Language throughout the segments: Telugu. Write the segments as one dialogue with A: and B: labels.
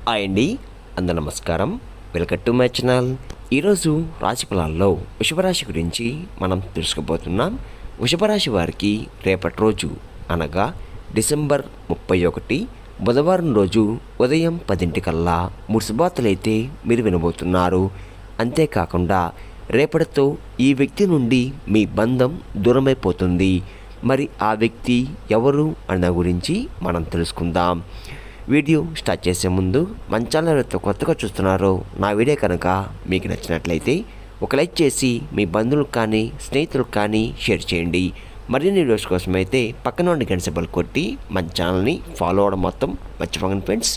A: హాయ్ అండి, అందరూ నమస్కారం. Welcome to my channel. ఈరోజు రాశి ఫలాల్లో వృషభరాశి గురించి మనం తెలుసుకోబోతున్నాం. వృషభరాశి వారికి రేపటి రోజు అనగా డిసెంబర్ 31 బుధవారం రోజు ఉదయం 10 మూడు శుభవార్తలైతే మీరు వినబోతున్నారు. అంతేకాకుండా రేపటితో ఈ వ్యక్తి నుండి మీ బంధం దూరమైపోతుంది. మరి ఆ వ్యక్తి ఎవరు అన్న గురించి మనం తెలుసుకుందాం. వీడియో స్టార్ట్ చేసే ముందు మన ఛానల్ ఎవరైతే కొత్తగా చూస్తున్నారో నా వీడియో కనుక మీకు నచ్చినట్లయితే ఒక లైక్ చేసి మీ బంధువులకు కానీ స్నేహితులకు కానీ షేర్ చేయండి. మరిన్ని వీడియోస్ కోసం అయితే పక్కన ఉండి గంట సింబల్ కొట్టి మన ఛానల్ని ఫాలో అవడం మొత్తం మర్చిపోకండి ఫ్రెండ్స్.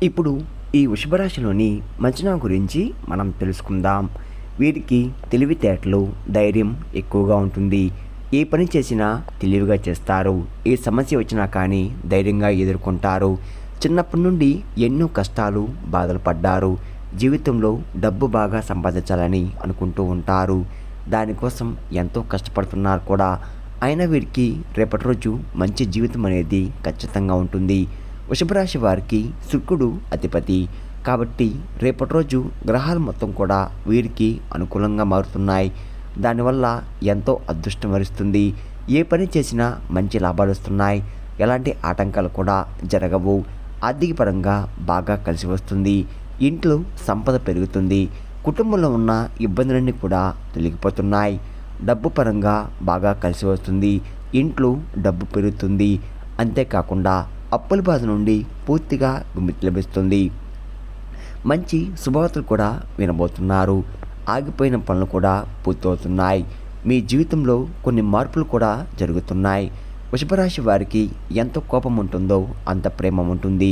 A: ఇప్పుడు ఈ వృషభరాశిలోని మంచనా గురించి మనం తెలుసుకుందాం. వీరికి తెలివితేటలు, ధైర్యం ఎక్కువగా ఉంటుంది. ఏ పని చేసినా తెలివిగా చేస్తారు. ఏ సమస్య వచ్చినా కానీ ధైర్యంగా ఎదుర్కొంటారు. చిన్నప్పటి నుండి ఎన్నో కష్టాలు, బాధలు పడ్డారు. జీవితంలో డబ్బు బాగా సంపాదించాలని అనుకుంటూ ఉంటారు. దానికోసం ఎంతో కష్టపడుతున్నారు కూడా. అయినా వీరికి రేపటి రోజు మంచి జీవితం అనేది ఖచ్చితంగా ఉంటుంది. వృషభరాశి వారికి శుక్రుడు అధిపతి కాబట్టి రేపటి రోజు గ్రహాలు మొత్తం కూడా వీరికి అనుకూలంగా మారుతున్నాయి. దానివల్ల ఎంతో అదృష్టం వరిస్తుంది. ఏ పని చేసినా మంచి లాభాలు వస్తున్నాయి. ఎలాంటి ఆటంకాలు కూడా జరగవు. ఆర్థిక పరంగా బాగా కలిసి వస్తుంది. ఇంట్లో సంపద పెరుగుతుంది. కుటుంబంలో ఉన్న ఇబ్బందులన్నీ కూడా తొలగిపోతున్నాయి. డబ్బు పరంగా బాగా కలిసి వస్తుంది. ఇంట్లో డబ్బు పెరుగుతుంది. అంతేకాకుండా అప్పుల బాధ నుండి పూర్తిగా విముక్తి లభిస్తుంది. మంచి శుభవార్తలు కూడా వినబోతున్నారు. ఆగిపోయిన పనులు కూడా పూర్తవుతున్నాయి. మీ జీవితంలో కొన్ని మార్పులు కూడా జరుగుతున్నాయి. వృషభరాశి వారికి ఎంత కోపం ఉంటుందో అంత ప్రేమ ఉంటుంది.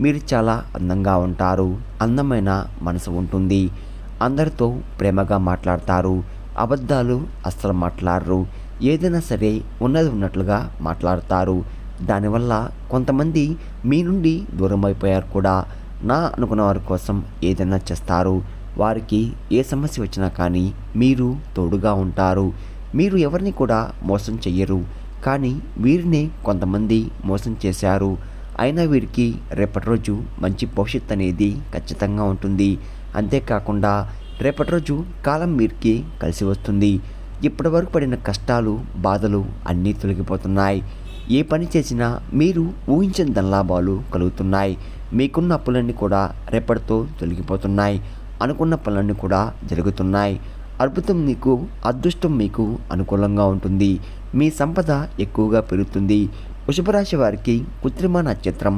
A: మీరు చాలా అందంగా ఉంటారు. అందమైన మనసు ఉంటుంది. అందరితో ప్రేమగా మాట్లాడతారు. అబద్ధాలు అస్సలు మాట్లాడరు. ఏదైనా సరే ఉన్నది ఉన్నట్లుగా మాట్లాడతారు. దానివల్ల కొంతమంది మీ నుండి దూరం అయిపోయారు కూడా. నా అనుకున్న వారి కోసం ఏదైనా చేస్తారు. వారికి ఏ సమస్య వచ్చినా కానీ మీరు తోడుగా ఉంటారు. మీరు ఎవరిని కూడా మోసం చెయ్యరు. కానీ వీరిని కొంతమంది మోసం చేశారు. అయినా వీరికి రేపటి రోజు మంచి భవిష్యత్తు అనేది ఖచ్చితంగా ఉంటుంది. అంతేకాకుండా రేపటి రోజు కాలం వీరికి కలిసి వస్తుంది. ఇప్పటి వరకు పడిన కష్టాలు, బాధలు అన్నీ తొలగిపోతున్నాయి. ఏ పని చేసినా మీరు ఊహించిన ధనలాభాలు కలుగుతున్నాయి. మీకున్న అప్పులన్నీ కూడా రేపటితో తొలగిపోతున్నాయి. అనుకున్న పనులన్నీ కూడా జరుగుతున్నాయి. అదృష్టం మీకు అనుకూలంగా ఉంటుంది. మీ సంపద ఎక్కువగా పెరుగుతుంది. వృషభరాశి వారికి కృత్రిమ నక్షత్రం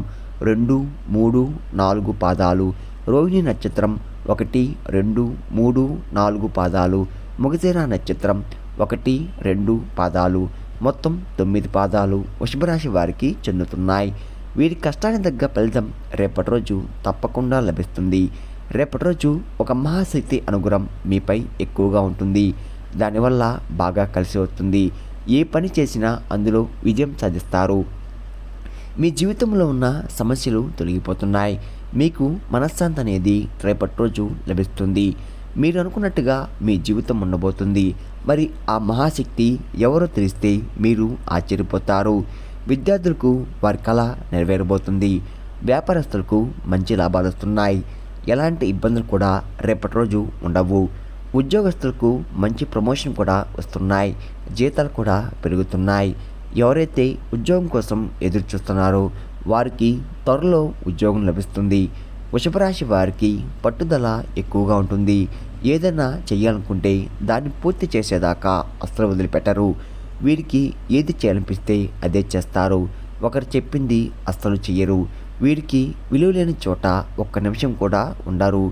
A: 2, 3, 4 పాదాలు, రోహిణి నక్షత్రం 1, 2, 3, 4 పాదాలు, మృగశిర నక్షత్రం 1, 2 పాదాలు, మొత్తం 9 పాదాలు వృషభరాశి వారికి చెందుతున్నాయి. వీరి కష్టానికి తగ్గ ఫలితం రేపటి రోజు తప్పకుండా లభిస్తుంది. రేపటి రోజు ఒక మహాశక్తి అనుగ్రహం మీపై ఎక్కువగా ఉంటుంది. దానివల్ల బాగా కలిసి వస్తుంది. ఏ పని చేసినా అందులో విజయం సాధిస్తారు. మీ జీవితంలో ఉన్న సమస్యలు తొలగిపోతున్నాయి. మీకు మనశ్శాంతి అనేది రేపటి రోజు లభిస్తుంది. మీరు అనుకున్నట్టుగా మీ జీవితం ఉండబోతుంది. మరి ఆ మహాశక్తి ఎవరో తెలిస్తే మీరు ఆశ్చర్యపోతారు. విద్యార్థులకు వారి కళ నెరవేరబోతుంది. వ్యాపారస్తులకు మంచి లాభాలు వస్తున్నాయి. ఎలాంటి ఇబ్బందులు కూడా రేపటి రోజు ఉండవు. ఉద్యోగస్తులకు మంచి ప్రమోషన్ కూడా వస్తున్నాయి. జీతాలు కూడా పెరుగుతున్నాయి. ఎవరైతే ఉద్యోగం కోసం ఎదురు చూస్తున్నారో వారికి త్వరలో ఉద్యోగం లభిస్తుంది. వృషభరాశి వారికి పట్టుదల ఎక్కువగా ఉంటుంది. ఏదైనా చేయాలనుకుంటే దాన్ని పూర్తి చేసేదాకా అస్సలు వదిలిపెట్టరు. వీరికి ఏది చేయాలనిపిస్తే అదే చేస్తారు. ఒకరు చెప్పింది అస్సలు చెయ్యరు. వీరికి విలువ లేని చోట ఒక్క నిమిషం కూడా ఉండరు.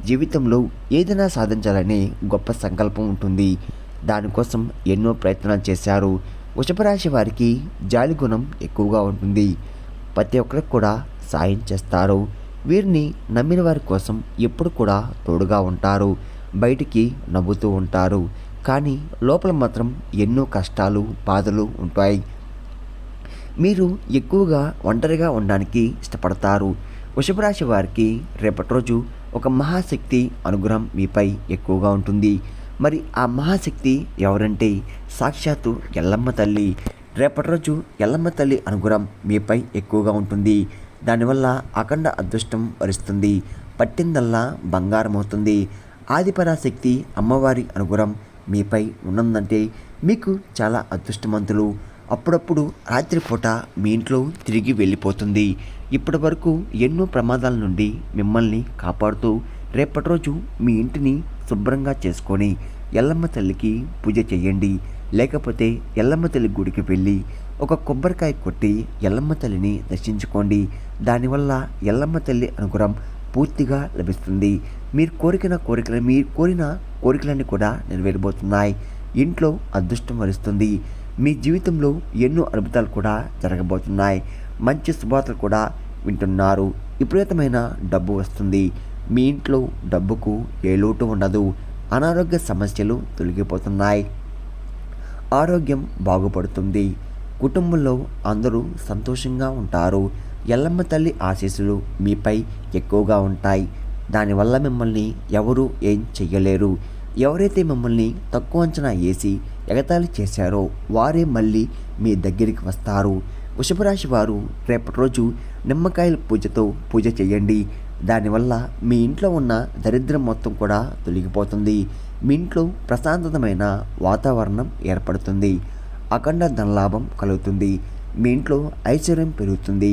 A: జీవితంలో ఏదైనా సాధించాలని గొప్ప సంకల్పం ఉంటుంది. దానికోసం ఎన్నో ప్రయత్నాలు చేశారు. వృషభరాశి వారికి జాలి గుణం ఎక్కువగా ఉంటుంది. ప్రతి ఒక్కరికి కూడా సాయం చేస్తారు. వీరిని నమ్మిన వారి కోసం ఎప్పుడు కూడా తోడుగా ఉంటారు. బయటికి నవ్వుతూ ఉంటారు. కానీ లోపల మాత్రం ఎన్నో కష్టాలు, బాధలు ఉంటాయి. మీరు ఎక్కువగా ఒంటరిగా ఉండడానికి ఇష్టపడతారు. వృషభరాశి వారికి రేపటి రోజు ఒక మహాశక్తి అనుగ్రహం మీపై ఎక్కువగా ఉంటుంది. మరి ఆ మహాశక్తి ఎవరంటే సాక్షాత్తు ఎల్లమ్మ తల్లి. రేపటి రోజు ఎల్లమ్మ తల్లి అనుగ్రహం మీపై ఎక్కువగా ఉంటుంది. దానివల్ల అఖండ అదృష్టం వరిస్తుంది. పట్టిందల్లా బంగారం అవుతుంది. ఆదిపరాశక్తి అమ్మవారి అనుగ్రహం మీపై ఉన్నదంటే మీకు చాలా అదృష్టవంతులు. అప్పుడప్పుడు రాత్రిపూట మీ ఇంట్లో తిరిగి వెళ్ళిపోతుంది. ఇప్పటి వరకు ఎన్నో ప్రమాదాల నుండి మిమ్మల్ని కాపాడుతూ రేపటి రోజు మీ ఇంటిని శుభ్రంగా చేసుకొని ఎల్లమ్మ తల్లికి పూజ చేయండి. లేకపోతే ఎల్లమ్మ తల్లి గుడికి వెళ్ళి ఒక కొబ్బరికాయ కొట్టి ఎల్లమ్మ తల్లిని దర్శించుకోండి. దానివల్ల ఎల్లమ్మ తల్లి అనుగ్రహం పూర్తిగా లభిస్తుంది. మీరు కోరిన కోరికలన్నీ కూడా నెరవేరబోతున్నాయి. ఇంట్లో అదృష్టం వరిస్తుంది. మీ జీవితంలో ఎన్నో అద్భుతాలు కూడా జరగబోతున్నాయి. మంచి శుభవార్తలు కూడా వింటున్నారు. విపరీతమైన డబ్బు వస్తుంది. మీ ఇంట్లో డబ్బుకు ఏ లోటు ఉండదు. అనారోగ్య సమస్యలు తొలగిపోతున్నాయి. ఆరోగ్యం బాగుపడుతుంది. కుటుంబంలో అందరూ సంతోషంగా ఉంటారు. ఎల్లమ్మ తల్లి ఆశీస్సులు మీపై ఎక్కువగా ఉంటాయి. దానివల్ల మిమ్మల్ని ఎవరూ ఏం చెయ్యలేరు. ఎవరైతే మిమ్మల్ని తక్కువ అంచనా వేసి ఎగతాళి చేశారో వారే మళ్ళీ మీ దగ్గరికి వస్తారు. వృషభరాశి వారు రేపటి రోజు నిమ్మకాయల పూజతో పూజ చేయండి. దానివల్ల మీ ఇంట్లో ఉన్న దరిద్రం మొత్తం కూడా తొలగిపోతుంది. మీ ఇంట్లో ప్రశాంతమైన వాతావరణం ఏర్పడుతుంది. అఖండ ధనలాభం కలుగుతుంది. మీ ఇంట్లో ఐశ్వర్యం పెరుగుతుంది.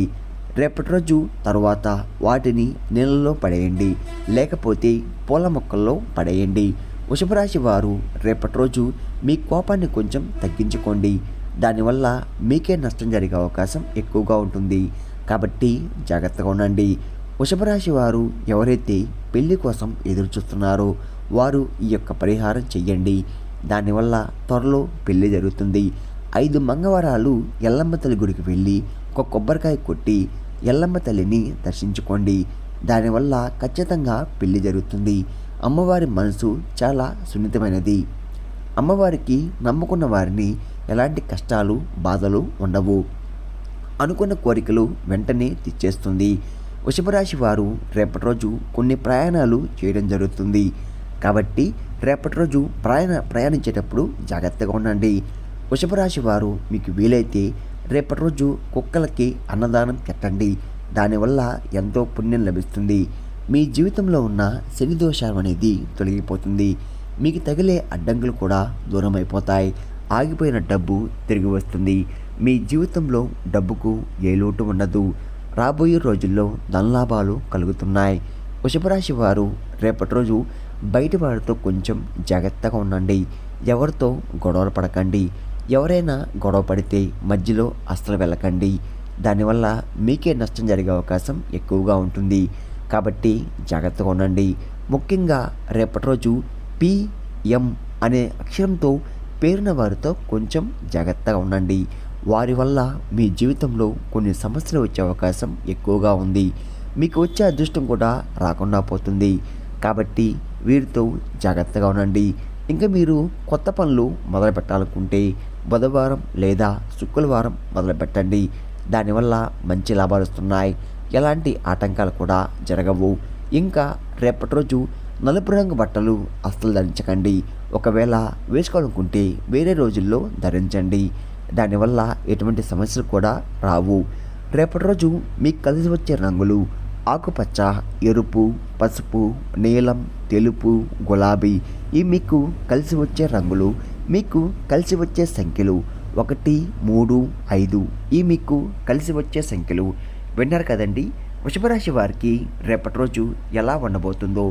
A: రేపటి రోజు తర్వాత వాటిని నీళ్ళలో పడేయండి, లేకపోతే పూల మొక్కల్లో పడేయండి. వృషభరాశి వారు రేపటి రోజు మీ కోపాన్ని కొంచెం తగ్గించుకోండి. దానివల్ల మీకే నష్టం జరిగే అవకాశం ఎక్కువగా ఉంటుంది. కాబట్టి జాగ్రత్తగా ఉండండి. వృషభరాశి వారు ఎవరైతే పెళ్లి కోసం ఎదురు చూస్తున్నారో వారు ఈ యొక్క పరిహారం చెయ్యండి. దానివల్ల త్వరలో పెళ్లి జరుగుతుంది. 5 మంగళవారాలు ఎల్లమ్మ తల్లి గుడికి వెళ్ళి ఒక కొబ్బరికాయ కొట్టి ఎల్లమ్మ తల్లిని దర్శించుకోండి. దానివల్ల ఖచ్చితంగా పెళ్లి జరుగుతుంది. అమ్మవారి మనసు చాలా సున్నితమైనది. అమ్మవారికి నమ్ముకున్న వారిని ఎలాంటి కష్టాలు బాధలు ఉండవు. అనుకున్న కోరికలు వెంటనే తెచ్చేస్తుంది. వృషభరాశి వారు రేపటి రోజు కొన్ని ప్రయాణాలు చేయడం జరుగుతుంది. కాబట్టి రేపటి రోజు ప్రయాణించేటప్పుడు జాగ్రత్తగా ఉండండి. వృషభరాశి వారు మీకు వీలైతే రేపటి రోజు కుక్కలకి అన్నదానం పెట్టండి. దానివల్ల ఎంతో పుణ్యం లభిస్తుంది. మీ జీవితంలో ఉన్న శని దోషం అనేది తొలగిపోతుంది. మీకు తగిలే అడ్డంకులు కూడా దూరం అయిపోతాయి. ఆగిపోయిన డబ్బు తిరిగి వస్తుంది. మీ జీవితంలో డబ్బుకు ఏ లోటు ఉండదు. రాబోయే రోజుల్లో ధనలాభాలు కలుగుతున్నాయి. వృషభరాశి వారు రేపటి రోజు బయట వారితో కొంచెం జాగ్రత్తగా ఉండండి. ఎవరితో గొడవలు పడకండి. ఎవరైనా గొడవ పడితే మధ్యలో అస్సలు వెళ్ళకండి. దానివల్ల మీకే నష్టం జరిగే అవకాశం ఎక్కువగా ఉంటుంది. కాబట్టి జాగ్రత్తగా ఉండండి. ముఖ్యంగా రేపటి రోజు PM అనే అక్షరంతో పేరున్న వారితో కొంచెం జాగ్రత్తగా ఉండండి. వారి వల్ల మీ జీవితంలో కొన్ని సమస్యలు వచ్చే అవకాశం ఎక్కువగా ఉంది. మీకు వచ్చే అదృష్టం కూడా రాకుండా పోతుంది. కాబట్టి వీరితో జాగ్రత్తగా ఉండండి. ఇంకా మీరు కొత్త పనులు మొదలు పెట్టాలనుకుంటే బుధవారం లేదా శుక్రవారం మొదలుపెట్టండి. దానివల్ల మంచి లాభాలు వస్తున్నాయి. ఎలాంటి ఆటంకాలు కూడా జరగవు. ఇంకా రేపటి రోజు నలుపు రంగు బట్టలు అస్సలు ధరించకండి. ఒకవేళ వేసుకోవాలనుకుంటే వేరే రోజుల్లో ధరించండి. దానివల్ల ఎటువంటి సమస్యలు కూడా రావు. రేపటి రోజు మీకు కలిసి వచ్చే రంగులు ఆకుపచ్చ, ఎరుపు, పసుపు, నీలం, తెలుపు, గులాబీ. ఈ మీకు కలిసి వచ్చే రంగులు. మీకు కలిసి వచ్చే సంఖ్యలు 1, 3, 5. ఈ మీకు కలిసి వచ్చే సంఖ్యలు. విన్నారు కదండి, వృషభరాశి వారికి రేపటి రోజు ఎలా ఉండబోతుందో,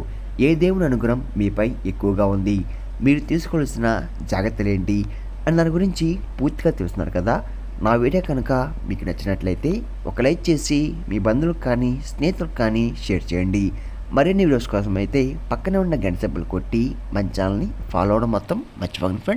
A: ఏ దేవుని అనుగ్రహం మీపై ఎక్కువగా ఉంది, మీరు తీసుకోవాల్సిన జాగ్రత్తలు ఏంటి అని దాని గురించి పూర్తిగా తెలుస్తున్నారు కదా. నా వీడియో కనుక మీకు నచ్చినట్లయితే ఒక లైక్ చేసి మీ బంధువులకు కానీ స్నేహితులకు కానీ షేర్ చేయండి. మరిన్ని వీడియోస్ కోసం అయితే పక్కనే ఉన్న గంట సింబల్ కొట్టి మన ఛానల్ని ఫాలో అవ్వడం మొత్తం మర్చిపోకండి ఫ్రెండ్స్.